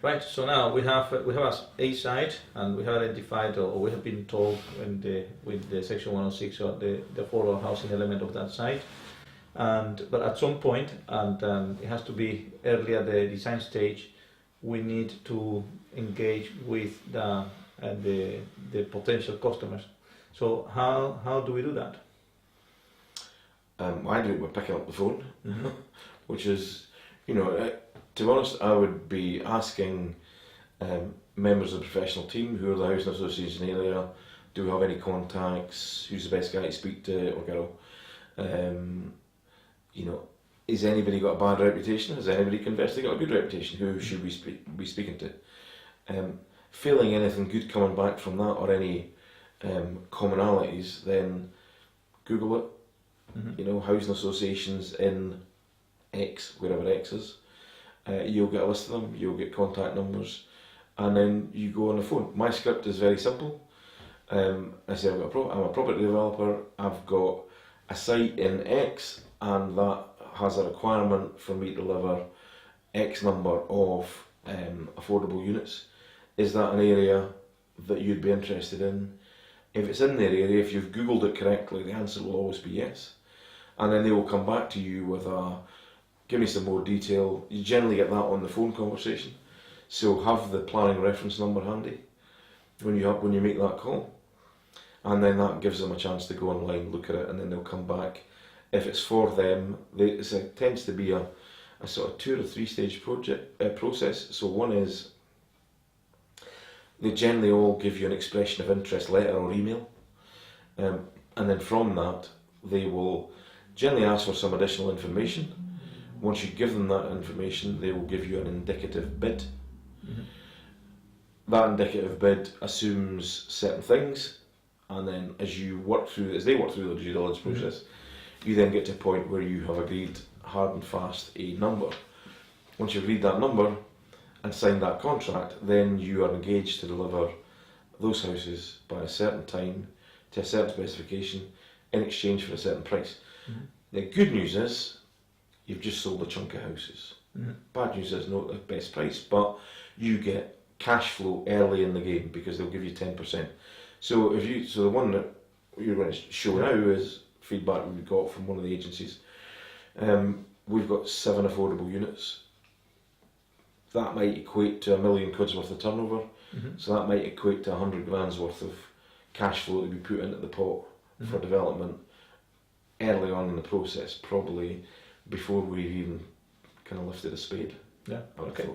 Right. So now we have a site, and we have identified, or we have been told with the Section 106 or the affordable housing element of that site. But at some point, and it has to be early at the design stage, we need to engage with the potential customers. So how do we do that? I do it by picking up the phone, Mm-hmm. which is, to be honest, I would be asking members of the professional team who are the housing association area, do we have any contacts, who's the best guy to speak to or girl? Is anybody got a bad reputation? Has anybody conversely got a good reputation? Who should we be speaking to? Failing anything good coming back from that or any commonalities, then Google it. Mm-hmm. Housing associations in X, wherever X is. You'll get a list of them, you'll get contact numbers, and then you go on the phone. My script is very simple. I say I'm a property developer, I've got a site in X, and that has a requirement for me to deliver X number of affordable units. Is that an area that you'd be interested in? If it's in their area, if you've Googled it correctly, the answer will always be yes. And then they will come back to you with give me some more detail. You generally get that on the phone conversation. So have the planning reference number handy when you make that call. And then that gives them a chance to go online, look at it, and then they'll come back. If it's for them, it tends to be a sort of 2 or 3 stage process. So one is, they generally all give you an expression of interest letter or email. And then from that, they will generally ask for some additional information. Once you give them that information, they will give you an indicative bid. Mm-hmm. That indicative bid assumes certain things, and then as they work through the due diligence process, you then get to a point where you have agreed hard and fast a number. Once you've agreed that number and signed that contract, then you are engaged to deliver those houses by a certain time to a certain specification in exchange for a certain price. Mm-hmm. The good news is you've just sold a chunk of houses. Mm-hmm. Bad news is not the best price, but you get cash flow early in the game because they'll give you 10%. So the one that you're going to show now is feedback we got from one of the agencies. We've got 7 affordable units. That might equate to £1 million worth of turnover. Mm-hmm. So that might equate to 100 grand's worth of cash flow to be put into the pot for development early on in the process, probably before we've even kind of lifted a spade. Yeah. Okay.